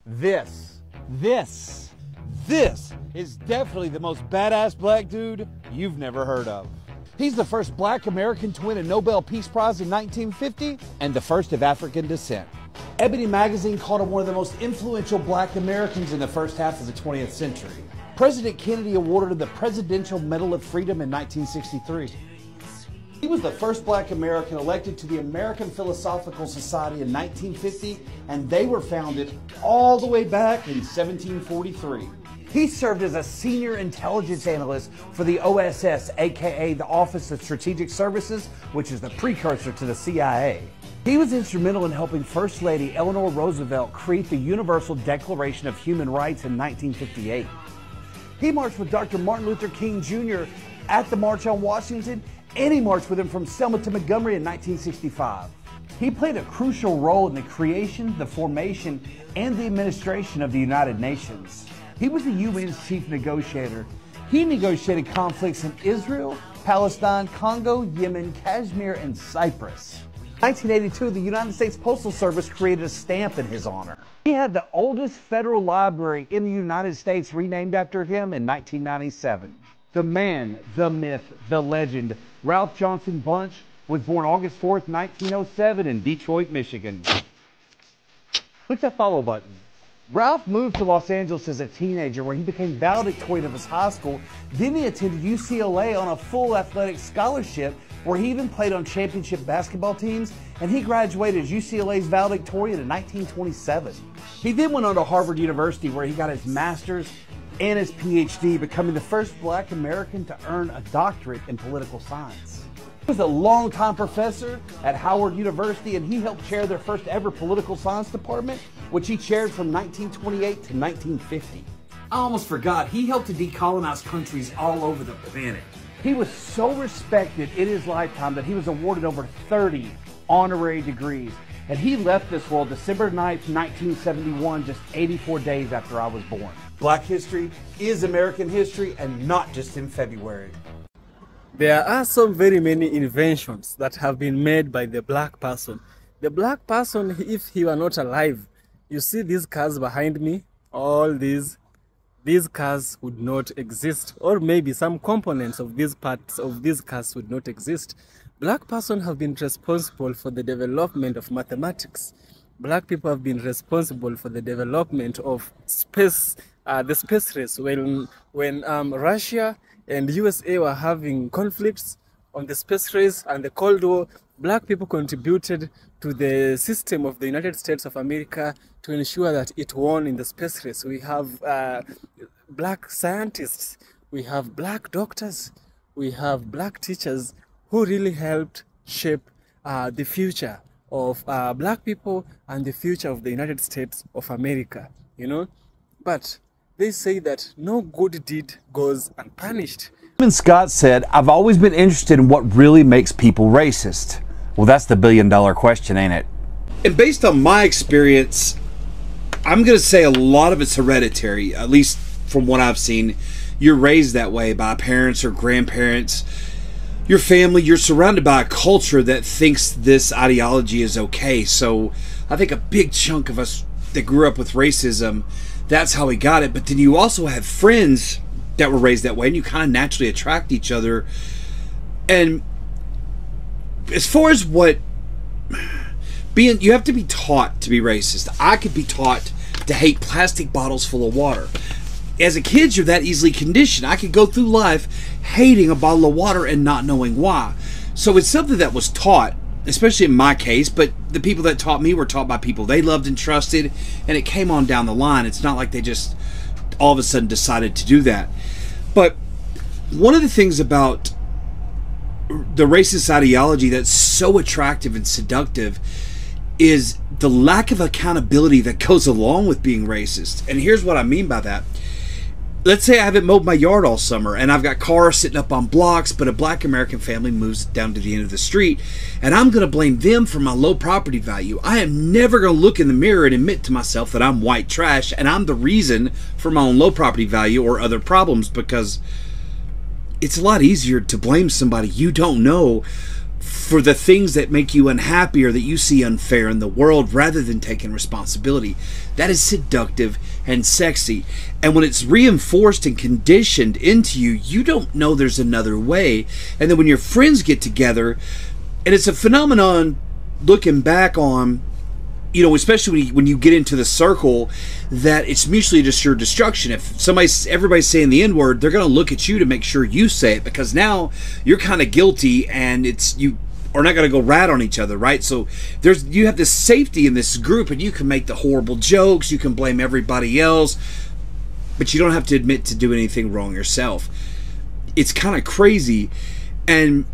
This is definitely the most badass black dude you've never heard of. He's the first black American to win a Nobel Peace Prize in 1950 and the first of African descent. Ebony magazine called him one of the most influential black Americans in the first half of the 20th century. President Kennedy awarded him the Presidential Medal of Freedom in 1963. He was the first black American elected to the American Philosophical Society in 1950, and they were founded all the way back in 1743. He served as a senior intelligence analyst for the OSS, aka the Office of Strategic Services, which is the precursor to the CIA. He was instrumental in helping First Lady Eleanor Roosevelt create the Universal Declaration of Human Rights in 1958. He marched with Dr. Martin Luther King Jr. at the March on Washington, and he marched with him from Selma to Montgomery in 1965. He played a crucial role in the creation, the formation, and the administration of the United Nations. He was the UN's chief negotiator. He negotiated conflicts in Israel, Palestine, Congo, Yemen, Kashmir, and Cyprus. In 1982, the United States Postal Service created a stamp in his honor. He had the oldest federal library in the United States renamed after him in 1997. The man, the myth, the legend, Ralph Johnson Bunch was born August 4th, 1907 in Detroit, Michigan. Click that follow button. Ralph moved to Los Angeles as a teenager where he became valedictorian of his high school. Then he attended UCLA on a full athletic scholarship where he even played on championship basketball teams, and he graduated as UCLA's valedictorian in 1927. He then went on to Harvard University where he got his master's and his PhD, becoming the first black American to earn a doctorate in political science. He was a longtime professor at Howard University, and he helped chair their first ever political science department, which he chaired from 1928 to 1950. I almost forgot, he helped to decolonize countries all over the planet. He was so respected in his lifetime that he was awarded over 30 honorary degrees, and he left this world December 9th, 1971, just 84 days after I was born. Black history is American history, and not just in February. There are so very many inventions that have been made by the black person. The black person, if he were not alive, you see these cars behind me, all these cars would not exist, or maybe some components of these parts of these cars would not exist. Black person have been responsible for the development of mathematics. Black people have been responsible for the development of space, the space race. When Russia and USA were having conflicts on the space race and the Cold War, black people contributed to the system of the United States of America to ensure that it won in the space race. We have black scientists, we have black doctors, we have black teachers who really helped shape the future of black people and the future of the United States of America, you know. But they say that no good deed goes unpunished. Scott said, "I've always been interested in what really makes people racist." Well, that's the billion-dollar question, ain't it? And based on my experience, I'm going to say a lot of it's hereditary, at least from what I've seen. You're raised that way by parents or grandparents. Your family, you're surrounded by a culture that thinks this ideology is okay. So I think a big chunk of us that grew up with racism, that's how we got it. But then you also have friends that were raised that way, and you kind of naturally attract each other. And as far as what being, you have to be taught to be racist. I could be taught to hate plastic bottles full of water. As a kid, you're that easily conditioned. I could go through life hating a bottle of water and not knowing why. So it's something that was taught, especially in my case, but the people that taught me were taught by people they loved and trusted, and it came on down the line. It's not like they just all of a sudden decided to do that. But one of the things about the racist ideology that's so attractive and seductive is the lack of accountability that goes along with being racist. And here's what I mean by that. Let's say I haven't mowed my yard all summer and I've got cars sitting up on blocks, but a black American family moves down to the end of the street, and I'm going to blame them for my low property value. I am never going to look in the mirror and admit to myself that I'm white trash and I'm the reason for my own low property value or other problems, because it's a lot easier to blame somebody you don't know for the things that make you unhappy or that you see unfair in the world rather than taking responsibility. That is seductive and sexy. And when it's reinforced and conditioned into you, you don't know there's another way. And then when your friends get together, and it's a phenomenon looking back on, you know, especially when you get into the circle, that it's mutually just your destruction. If everybody's saying the N-word, they're going to look at you to make sure you say it, because now you're kind of guilty, and you are not going to go rat on each other, right? So you have this safety in this group, and you can make the horrible jokes, you can blame everybody else, but you don't have to admit to do anything wrong yourself. It's kind of crazy, and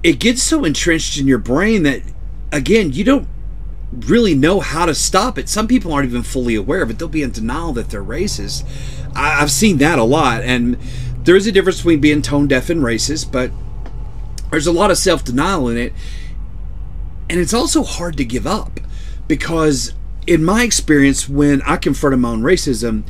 it gets so entrenched in your brain that, again, you don't really know how to stop it. Some people aren't even fully aware of it. They'll be in denial that they're racist. I've seen that a lot, and there is a difference between being tone deaf and racist, but there's a lot of self-denial in it, and it's also hard to give up, because in my experience, when I confronted my own racism,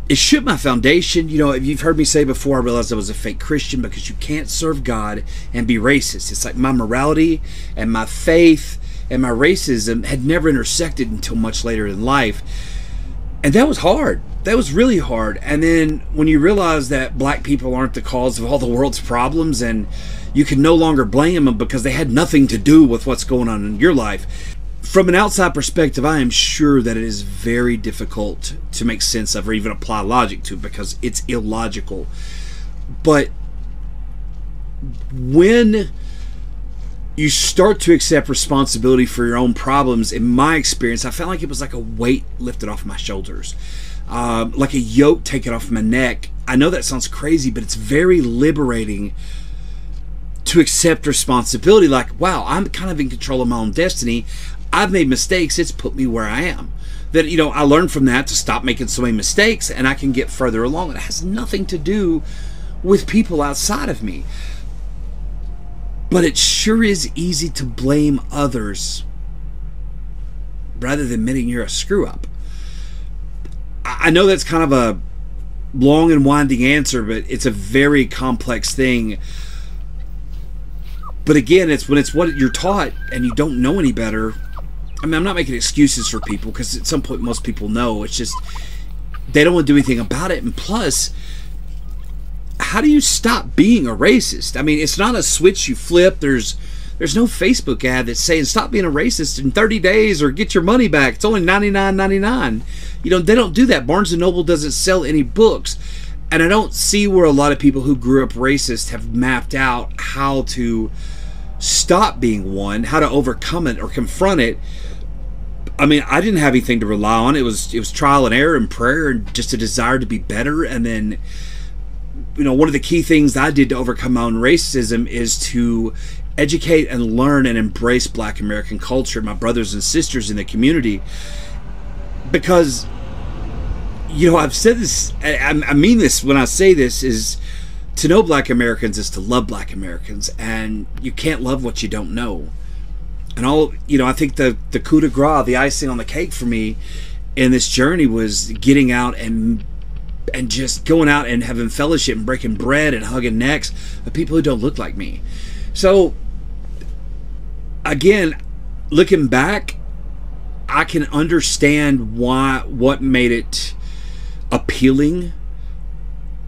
it shook my foundation. You know, if you've heard me say before, I realized I was a fake Christian, because you can't serve God and be racist. It's like my morality and my faith and my racism had never intersected until much later in life. And that was hard. That was really hard. And then when you realize that black people aren't the cause of all the world's problems, and you can no longer blame them because they had nothing to do with what's going on in your life. From an outside perspective, I am sure that it is very difficult to make sense of or even apply logic to, because it's illogical. But when you start to accept responsibility for your own problems, in my experience, I felt like it was like a weight lifted off my shoulders, like a yoke taken off my neck. I know that sounds crazy, but it's very liberating to accept responsibility. Like, wow, I'm kind of in control of my own destiny. I've made mistakes. It's put me where I am. That, you know, I learned from that to stop making so many mistakes, and I can get further along. It has nothing to do with people outside of me. But it sure is easy to blame others rather than admitting you're a screw up. I know that's kind of a long and winding answer, but it's a very complex thing. But again, it's when it's what you're taught and you don't know any better. I mean, I'm not making excuses for people, because at some point most people know. It's just they don't want to do anything about it. And plus, how do you stop being a racist? I mean, it's not a switch you flip. There's no Facebook ad that's saying stop being a racist in 30 days or get your money back. It's only $99.99. You know, they don't do that. Barnes & Noble doesn't sell any books. And I don't see where a lot of people who grew up racist have mapped out how to stop being one, how to overcome it or confront it. I mean, I didn't have anything to rely on. It was trial and error and prayer and just a desire to be better. And then, you know, one of the key things I did to overcome my own racism is to educate and learn and embrace Black American culture, my brothers and sisters in the community. Because, you know, I've said this, I mean this when I say this, is to know Black Americans is to love Black Americans, and you can't love what you don't know. And I think the coup de grace, the icing on the cake for me in this journey was getting out and just going out and having fellowship and breaking bread and hugging necks of people who don't look like me. So again, looking back, I can understand what made it appealing,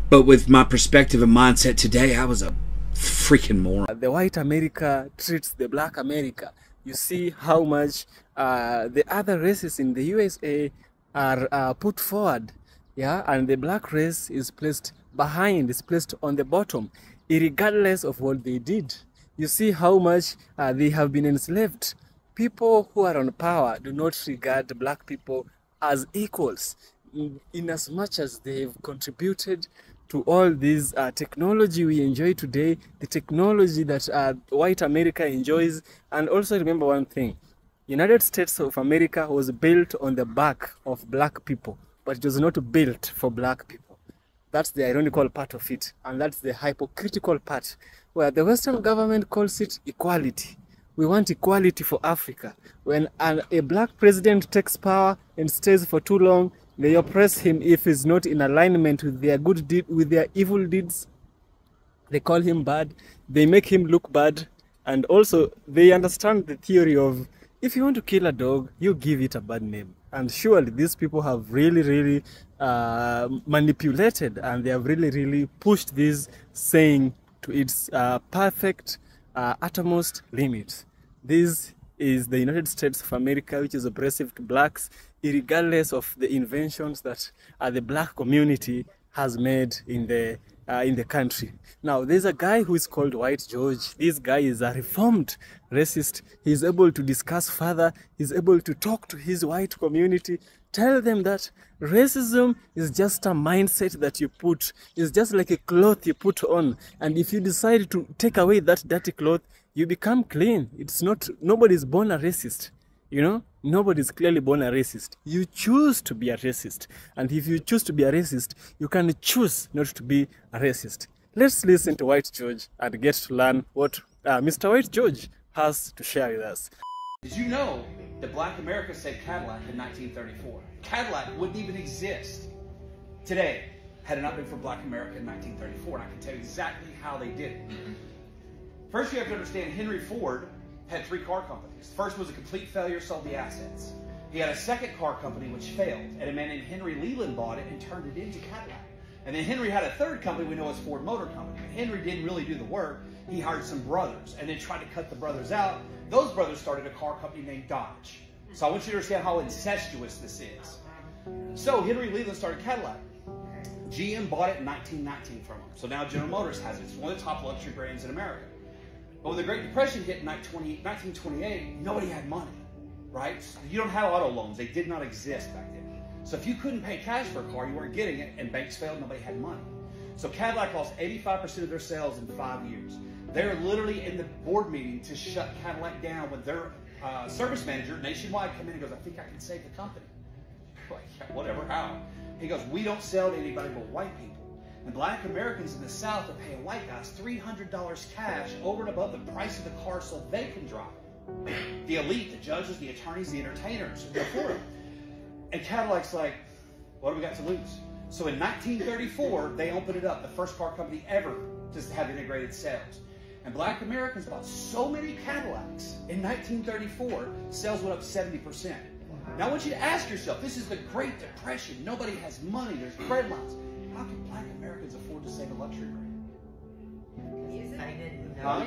but with my perspective and mindset today, I was a freaking moron. The white America treats the black America. You see how much the other races in the USA are put forward, yeah, and the black race is placed behind, is placed on the bottom, regardless of what they did. You see how much they have been enslaved. People who are on power do not regard black people as equals, in as much as they've contributed to all this technology we enjoy today, the technology that white America enjoys. And also remember one thing, United States of America was built on the back of black people, but it was not built for black people. That's the ironical part of it, and that's the hypocritical part, where the Western government calls it equality. We want equality for Africa. When a black president takes power and stays for too long, they oppress him if he's not in alignment with their with their evil deeds. They call him bad. They make him look bad. And also, they understand the theory of if you want to kill a dog, you give it a bad name. And surely these people have really manipulated, and they have really pushed this saying to its perfect uttermost limit. This is the United States of America, which is oppressive to blacks, regardless of the inventions that the black community has made in the country. Now, there's a guy who is called White George. This guy is a reformed racist. He's able to discuss further. He's able to talk to his white community, tell them that racism is just a mindset that you put. It's just like a cloth you put on. And if you decide to take away that dirty cloth, you become clean. It's not, nobody's born a racist. You know, nobody's clearly born a racist. You choose to be a racist. And if you choose to be a racist, you can choose not to be a racist. Let's listen to White George and get to learn what Mr. White George has to share with us. Did you know that Black America saved Cadillac in 1934? Cadillac wouldn't even exist today had it not been for Black America in 1934. And I can tell you exactly how they did it. First, you have to understand Henry Ford had 3 car companies. First was a complete failure, sold the assets. He had a second car company which failed, and a man named Henry Leland bought it and turned it into Cadillac. And then Henry had a third company we know as Ford Motor Company. But Henry didn't really do the work. He hired some brothers and then tried to cut the brothers out. Those brothers started a car company named Dodge. So I want you to understand how incestuous this is. So Henry Leland started Cadillac. GM bought it in 1919 from him. So now General Motors has it. It's one of the top luxury brands in America. But when the Great Depression hit in 1928, nobody had money, right? You don't have auto loans. They did not exist back then. So if you couldn't pay cash for a car, you weren't getting it, and banks failed, nobody had money. So Cadillac lost 85% of their sales in 5 years. They're literally in the board meeting to shut Cadillac down when their service manager nationwide came in and goes, I think I can save the company. Like, yeah, whatever, how? He goes, we don't sell to anybody but white people. And Black Americans in the South are paying white guys $300 cash over and above the price of the car so they can drive it. The elite, the judges, the attorneys, the entertainers, go for it. And Cadillac's like, what do we got to lose? So in 1934, they opened it up, the first car company ever to have integrated sales. And Black Americans bought so many Cadillacs in 1934, sales went up 70%. Now I want you to ask yourself, this is the Great Depression. Nobody has money, there's bread lines. How can Black Americans afford to save a luxury brand? Huh?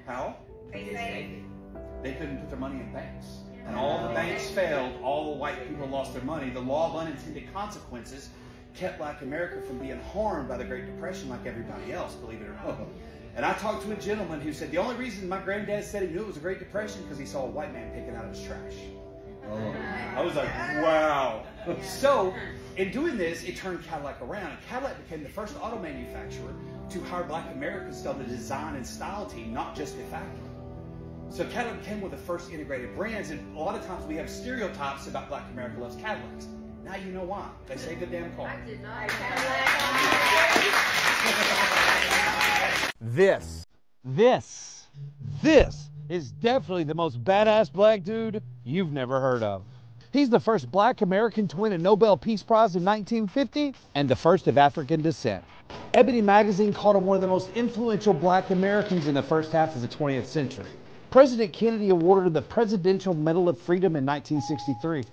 How? They couldn't put their money in banks. And all the banks failed, all the white people lost their money. The law of unintended consequences kept Black America from being harmed by the Great Depression like everybody else, believe it or not. And I talked to a gentleman who said the only reason my granddad said he knew it was a Great Depression because he saw a white man picking out of his trash. I was like, wow. So, in doing this, it turned Cadillac around. And Cadillac became the first auto manufacturer to hire Black Americans on the design and style team, not just the factory. So Cadillac became one of the first integrated brands, and a lot of times we have stereotypes about Black America loves Cadillacs. Now you know why. They say good damn car. I did not. This is definitely the most badass black dude you've never heard of. He's the first Black American to win a Nobel Peace Prize in 1950 and the first of African descent. Ebony magazine called him one of the most influential Black Americans in the first half of the 20th century. President Kennedy awarded him the Presidential Medal of Freedom in 1963.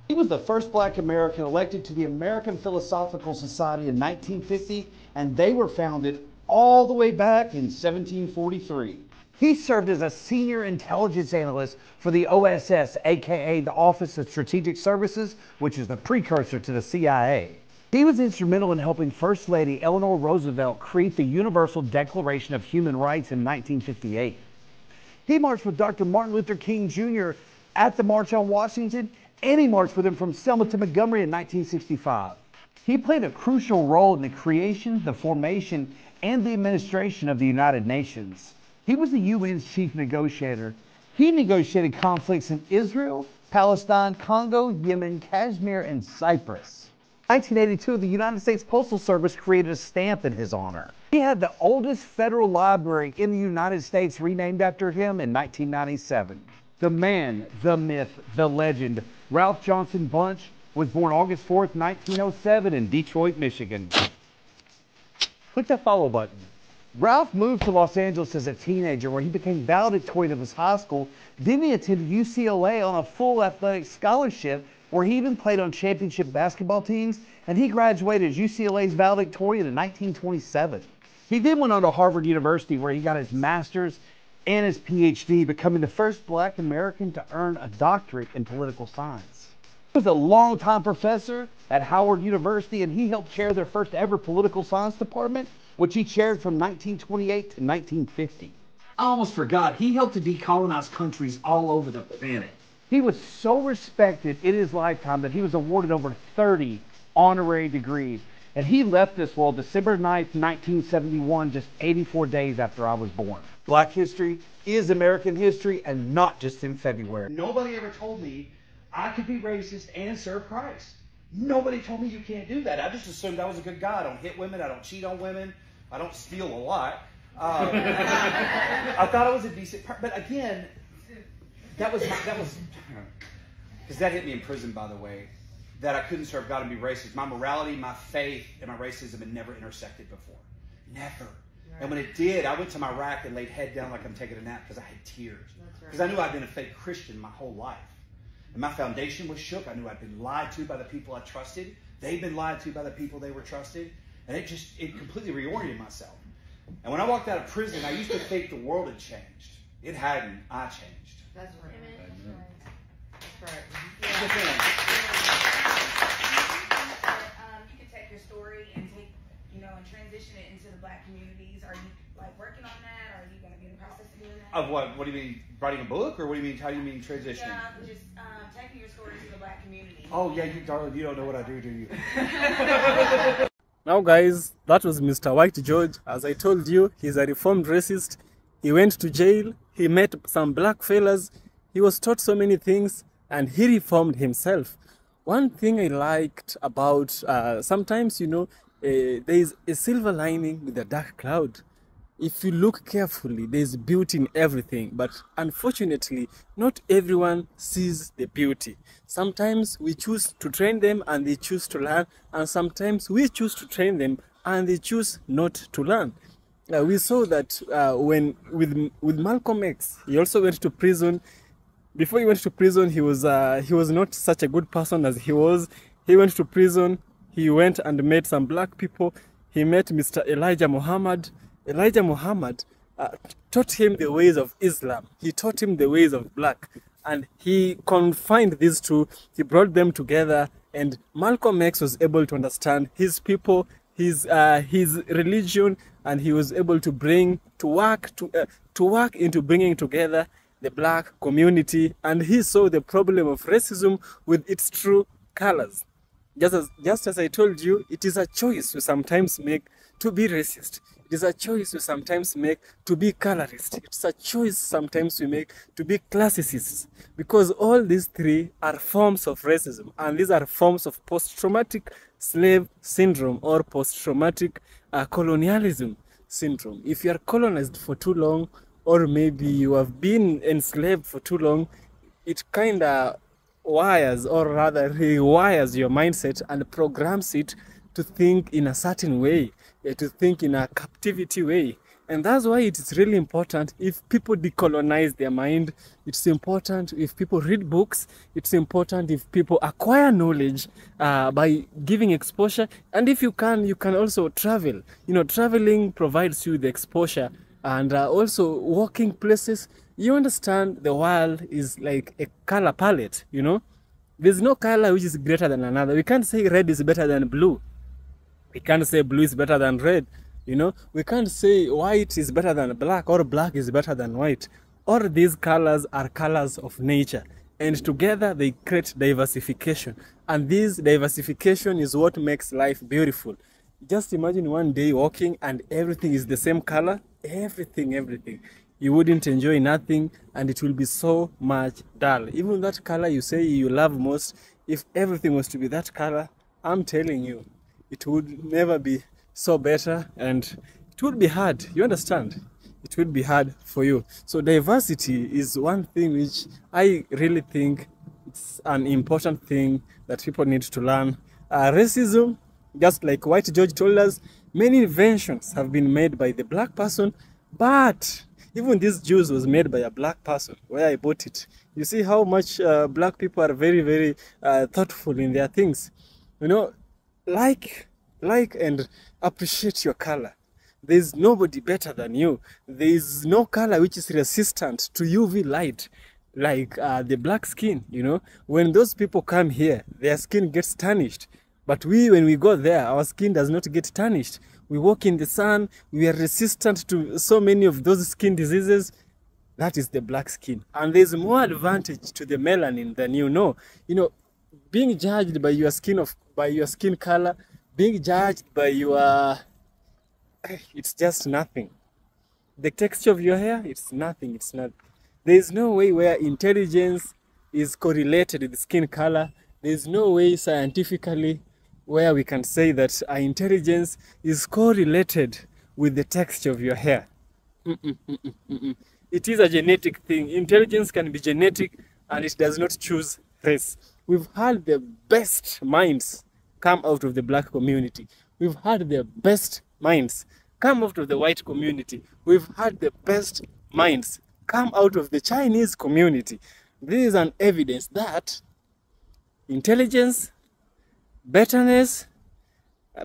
He was the first Black American elected to the American Philosophical Society in 1950, and they were founded all the way back in 1743. He served as a senior intelligence analyst for the OSS, aka the Office of Strategic Services, which is the precursor to the CIA. He was instrumental in helping First Lady Eleanor Roosevelt create the Universal Declaration of Human Rights in 1958. He marched with Dr. Martin Luther King Jr. at the March on Washington, and he marched with him from Selma to Montgomery in 1965. He played a crucial role in the creation, the formation, and the administration of the United Nations. He was the UN's chief negotiator. He negotiated conflicts in Israel, Palestine, Congo, Yemen, Kashmir, and Cyprus. In 1982, the United States Postal Service created a stamp in his honor. He had the oldest federal library in the United States renamed after him in 1997. The man, the myth, the legend, Ralph Johnson Bunch was born August 4th, 1907 in Detroit, Michigan. Click that follow button. Ralph moved to Los Angeles as a teenager where he became valedictorian of his high school. Then he attended UCLA on a full athletic scholarship where he even played on championship basketball teams, and he graduated as UCLA's valedictorian in 1927. He then went on to Harvard University where he got his master's and his PhD, becoming the first Black American to earn a doctorate in political science. He was a longtime professor at Howard University, and he helped chair their first ever political science department, which he chaired from 1928 to 1950. I almost forgot, he helped to decolonize countries all over the planet. He was so respected in his lifetime that he was awarded over 30 honorary degrees. And he left this world December 9th, 1971, just 84 days after I was born. Black history is American history, and not just in February. Nobody ever told me I could be racist and serve Christ. Nobody told me you can't do that. I just assumed I was a good guy. I don't hit women. I don't cheat on women. I don't steal a lot. I thought I was a decent person. But again, that was because that hit me in prison, by the way, that I couldn't serve God and be racist. My morality, my faith, and my racism had never intersected before. Never. And when it did, I went to my rack and laid head down like I'm taking a nap because I had tears. Because I knew I'd been a fake Christian my whole life. And my foundation was shook. I knew I'd been lied to by the people I trusted. They'd been lied to by the people they were trusted. And it completely reoriented myself. And when I walked out of prison, I used to think the world had changed. It hadn't. I changed. That's right. Amen. That's right. Yeah. That's right. You can take your story and and transition it into the Black communities. Are you working on that? Or are you going to be in the process of doing that? Of what? What do you mean? Writing a book, or what do you mean? How do you mean transitioning? Yeah, just taking your story to the Black community. Oh yeah, darling, you don't know what I do you? Now guys, that was Mr. White George. As I told you, he's a reformed racist. He went to jail, he met some black fellas, he was taught so many things, and he reformed himself. One thing I liked about, sometimes, there is a silver lining with a dark cloud. If you look carefully, there's beauty in everything, but unfortunately, not everyone sees the beauty. Sometimes we choose to train them and they choose to learn, and sometimes we choose to train them and they choose not to learn. We saw that with Malcolm X, he also went to prison. Before he went to prison, he was not such a good person as he was. He went to prison. He went and met some black people. He met Mr. Elijah Muhammad. Elijah Muhammad taught him the ways of Islam. He taught him the ways of black. And he confined these two. He brought them together. And Malcolm X was able to understand his people, his religion, and he was able to work into bringing together the black community. And he saw the problem of racism with its true colors. Just as I told you, it is a choice we sometimes make to be racist. It is a choice we sometimes make to be colorist. It's a choice sometimes we make to be classicists. Because all these three are forms of racism. And these are forms of post-traumatic slave syndrome or post-traumatic colonialism syndrome. If you are colonized for too long, or maybe you have been enslaved for too long, it kind of wires, or rather rewires your mindset and programs it to think in a certain way, to think in a captivity way. And that's why it is really important if people decolonize their mind. It's important if people read books. It's important if people acquire knowledge by giving exposure. And if you can also travel. Traveling provides you the exposure, and also walking places. You understand the world is like a color palette, There's no color which is greater than another. We can't say red is better than blue. We can't say blue is better than red. We can't say white is better than black or black is better than white. All these colors are colors of nature. And together they create diversification. And this diversification is what makes life beautiful. Just imagine one day walking and everything is the same color. Everything. You wouldn't enjoy nothing, and it will be so much dull. Even that color you say you love most, if everything was to be that color, I'm telling you, it would never be so better, and it would be hard. You understand? It would be hard for you. So diversity is one thing which I really think it's an important thing that people need to learn. Racism, just like White George told us, Many inventions have been made by the black person, but even this juice was made by a black person where I bought it. You see how much black people are very, very thoughtful in their things. You know, like and appreciate your color. There is nobody better than you. There is no color which is resistant to UV light like the black skin, you know. When those people come here, their skin gets tarnished. But when we go there, our skin does not get tarnished. We walk in the sun, we are resistant to so many of those skin diseases. That is the black skin. And there's more advantage to the melanin than you know. You know, being judged by your skin color, being judged by your it's just nothing. The texture of your hair, it's nothing. It's not. There is no way where intelligence is correlated with skin color. There is no way scientifically where we can say that our intelligence is correlated with the texture of your hair. It is a genetic thing. Intelligence can be genetic and it does not choose race. We've had the best minds come out of the black community. We've had the best minds come out of the white community. We've had the best minds come out of the Chinese community. This is an evidence that intelligence, betterness,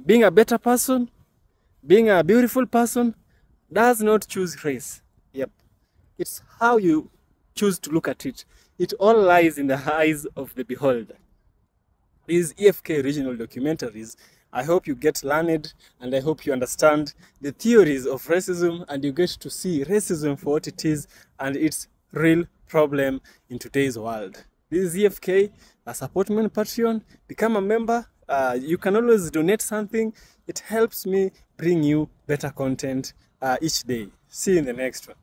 being a better person, being a beautiful person does not choose race. Yep. It's how you choose to look at it. It all lies in the eyes of the beholder. These EFK original documentaries, I hope you get learned and I hope you understand the theories of racism and you get to see racism for what it is and its real problem in today's world. This is EFK, support me on Patreon, become a member. You can always donate something. It helps me bring you better content each day. See you in the next one.